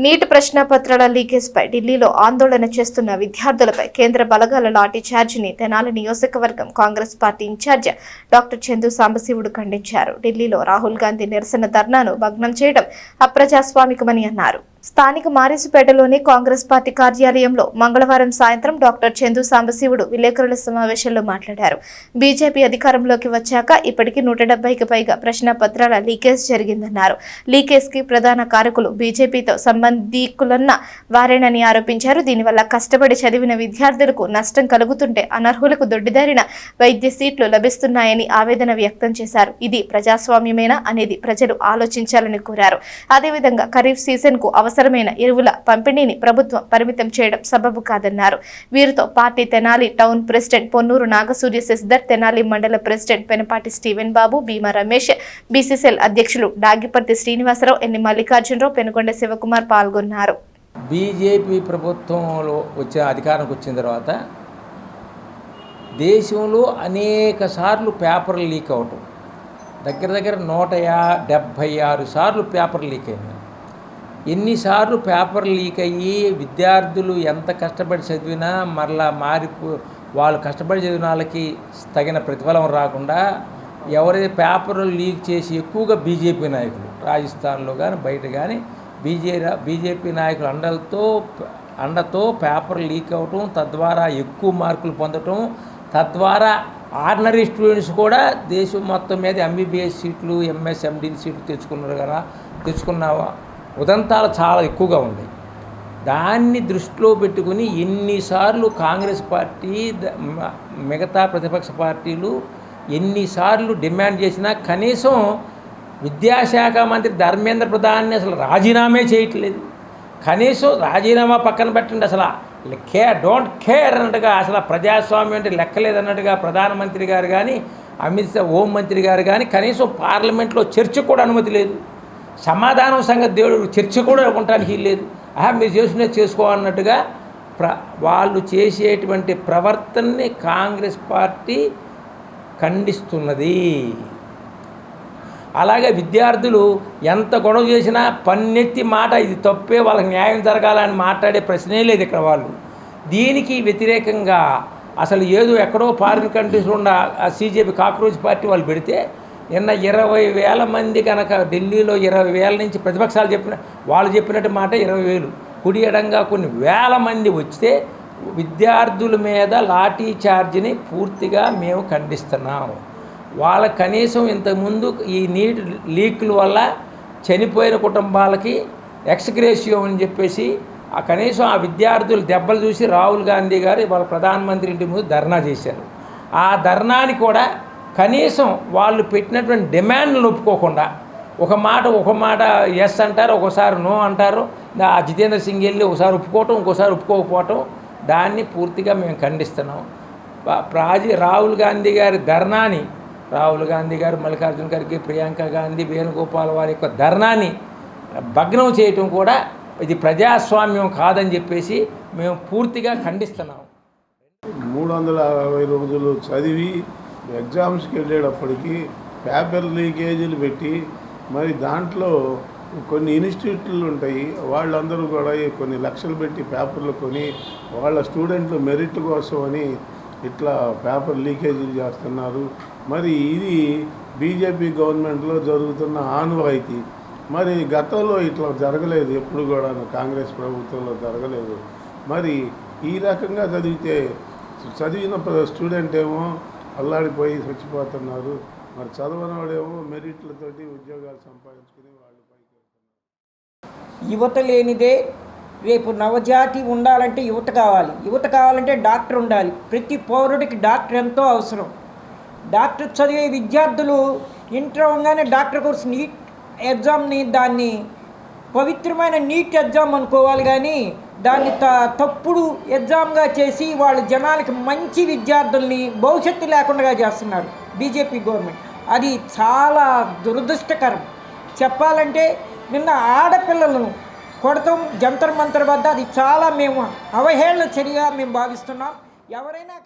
Neat ప్రశ్నపత్రాల లీకేజ్పై ఢిల్లీలో ఆందోళన చేస్తున్న విద్యార్థులపై కేంద్ర బలగాల లాఠీ ఛార్జిని తెనాలి నియోజకవర్గం Congress party incharge doctor Chandu Sambasivudu ఖండించారు. ఢిల్లీలో రాహుల్ గాంధీ నిరసన ధర్నాను భగ్నం చేయడం అప్రజాస్వామికమని అన్నారు. స్థానిక మారిసుపేటలోని కాంగ్రెస్ పార్టీ కార్యాలయంలో మంగళవారం సాయంత్రం డాక్టర్ చందు సాంబశివుడు విలేకరుల సమావేశంలో మాట్లాడారు. బీజేపీ అధికారంలోకి వచ్చాక ఇప్పటికీ 170కి పైగా ప్రశ్నపత్రాల లీకేజ్ జరిగిందన్నారు. లీకేజ్ కి ప్రధాన కారకులు బీజేపీతో సంబంధికులన్న వారేనని ఆరోపించారు. దీనివల్ల కష్టపడి చదివిన విద్యార్థులకు నష్టం కలుగుతుంటే అనర్హులకు దొడ్డిదారిన వైద్య సీట్లు లభిస్తున్నాయని ఆవేదన వ్యక్తం చేశారు. ఇది ప్రజాస్వామ్యమేనా అనేది ప్రజలు ఆలోచించాలని కోరారు. అదేవిధంగా ఖరీఫ్ సీజన్ కు అవసరమైన ఎరువుల పంపిణీని ప్రభుత్వం పరిమితం చేయడం సబబు కాదన్నారు. వీరితో party Tenali town president Ponnuru Nagasurya Sasidhar, Tenali mandal president Penapati Steven Babu, Bhima Ramesh, BCCL అధ్యక్షులు డాగిపర్తి శ్రీనివాసరావు, ఎన్ని మల్లికార్జునరావు, పెనుగొండ శివకుమార్ పాల్గొన్నారు. బీజేపీ ప్రభుత్వంలో వచ్చే అధికారానికి వచ్చిన తర్వాత దేశంలో అనేక సార్లు పేపర్లు లీక్ అవటం, దగ్గర 176 సార్లు పేపర్ లీక్ అయినాయి. ఎన్నిసార్లు పేపర్ లీక్ అయ్యి విద్యార్థులు ఎంత కష్టపడి చదివినా మరలా వాళ్ళు కష్టపడి చదివిన వాళ్ళకి తగిన ప్రతిఫలం రాకుండా ఎవరైతే పేపర్లు లీక్ చేసి ఎక్కువగా బీజేపీ నాయకులు రాజస్థాన్లో కానీ బయట కానీ బీజేపీ నాయకులు అండతో పేపర్ లీక్ అవ్వటం, తద్వారా ఎక్కువ మార్కులు పొందటం, తద్వారా ఆర్డినరీ స్టూడెంట్స్ కూడా దేశం మొత్తం మీద ఎంబీబీఎస్ సీట్లు, ఎంఎస్, ఎండి సీట్లు తెచ్చుకున్న ఉదంతాలు చాలా ఎక్కువగా ఉన్నాయి. దాన్ని దృష్టిలో పెట్టుకుని ఎన్నిసార్లు కాంగ్రెస్ పార్టీ మిగతా ప్రతిపక్ష పార్టీలు ఎన్నిసార్లు డిమాండ్ చేసినా కనీసం విద్యాశాఖ మంత్రి ధర్మేంద్ర ప్రధాన్ని అసలు రాజీనామే చేయట్లేదు. కనీసం రాజీనామా పక్కన పెట్టండి, అసలు డోంట్ కేర్ అన్నట్టుగా, అసలు ప్రజాస్వామ్యం అంటే లెక్కలేదన్నట్టుగా ప్రధానమంత్రి గారు కానీ అమిత్ షా హోం మంత్రి గారు కానీ కనీసం పార్లమెంట్లో చర్చ కూడా అనుమతి లేదు. సమాధానం సంగతి దేవుడు చర్చ కూడా ఉండటానికి లేదు. మీరు చేసుకునే చేసుకోవాలన్నట్టుగా వాళ్ళు చేసేటువంటి ప్రవర్తనని కాంగ్రెస్ పార్టీ ఖండిస్తున్నది. అలాగే విద్యార్థులు ఎంత గొడవ చేసినా పన్నెత్తి మాట ఇది తప్పే, వాళ్ళకి న్యాయం జరగాలని మాట్లాడే ప్రశ్నే లేదు ఇక్కడ. వాళ్ళు దీనికి వ్యతిరేకంగా అసలు ఏదో ఎక్కడో ఫారిన్ కంట్రీస్లో ఉన్న సీజేపీ కాక్రోచ్ పార్టీ వాళ్ళు పెడితే నిన్న 20,000 మంది కనుక ఢిల్లీలో 20,000 నుంచి ప్రతిపక్షాలు వాళ్ళు చెప్పినట్టు మాట 20,000 కుడి ఎడంగా కొన్ని వేల మంది వస్తే విద్యార్థుల మీద లాఠీ ఛార్జిని పూర్తిగా మేము ఖండిస్తున్నాం. వాళ్ళ కనీసం ఇంతకుముందు ఈ నీట్ లీకుల వల్ల చనిపోయిన కుటుంబాలకి ఎక్స్గ్రేషియో అని చెప్పేసి కనీసం ఆ విద్యార్థులు దెబ్బలు చూసి రాహుల్ గాంధీ గారు వాళ్ళ ప్రధానమంత్రి ఇంటి ముందు ధర్నా చేశారు. ఆ ధర్నాని కూడా కనీసం వాళ్ళు పెట్టినటువంటి డిమాండ్లను ఒప్పుకోకుండా ఒక మాట ఎస్ అంటారు, ఒకసారి నో అంటారు. జితేంద్ర సింగ్ వెళ్ళి ఒకసారి ఒప్పుకోవటం, ఇంకోసారి ఒప్పుకోకపోవటం, దాన్ని పూర్తిగా మేము ఖండిస్తున్నాం. రాహుల్ గాంధీ గారి ధర్నాని, రాహుల్ గాంధీ గారు, మల్లికార్జున ఖర్గే, ప్రియాంక గాంధీ, వేణుగోపాల్ వారి యొక్క ధర్నాని భగ్నం చేయటం కూడా ఇది ప్రజాస్వామ్యం కాదని చెప్పేసి మేము పూర్తిగా ఖండిస్తున్నాం. 360 రోజులు చదివి ఎగ్జామ్స్కి వెళ్ళేటప్పటికి పేపర్ లీకేజీలు పెట్టి మరి దాంట్లో కొన్ని ఇన్స్టిట్యూట్లు ఉంటాయి, వాళ్ళందరూ కూడా కొన్ని లక్షలు పెట్టి పేపర్లు కొని వాళ్ళ స్టూడెంట్లు మెరిట్ కోసం అని ఇట్లా పేపర్ లీకేజీలు చేస్తున్నారు. మరి ఇది బీజేపీ గవర్నమెంట్లో జరుగుతున్న ఆనవాయితీ. మరి గతంలో ఇట్లా జరగలేదు, ఎప్పుడు కూడా కాంగ్రెస్ ప్రభుత్వంలో జరగలేదు. మరి ఈ రకంగా చదివిన స్టూడెంట్ ఏమో అల్లాడిపోయి చచ్చిపోతున్నారు, మరి చదవనవాడేమో మెరిట్లతోటి ఉద్యోగాలు సంపాదించుకుని వాళ్ళు పైకి వెళ్తున్నారు. యువత లేనిదే రేపు నవజాతి ఉండాలంటే యువత కావాలి. యువత కావాలంటే డాక్టర్ ఉండాలి. ప్రతి పౌరుడికి డాక్టర్ ఎంతో అవసరం. డాక్టర్ చదివే విద్యార్థులు ఇంటర్ అవగానే డాక్టర్ కోర్స్ నీట్ ఎగ్జామ్ని దాన్ని పవిత్రమైన నీట్ ఎగ్జామ్ అనుకోవాలి, కానీ దాన్ని తప్పుడు ఎగ్జామ్గా చేసి వాళ్ళు జనాలకి మంచి విద్యార్థుల్ని భవిష్యత్తు లేకుండా చేస్తున్నారు బీజేపీ గవర్నమెంట్. అది చాలా దురదృష్టకరం. చెప్పాలంటే నిన్న ఆడపిల్లలను కొడతాం జంతర్ మంతర్ వద్ద, అది చాలా మేము అవహేళన చర్యగా మేము భావిస్తున్నాం. ఎవరైనా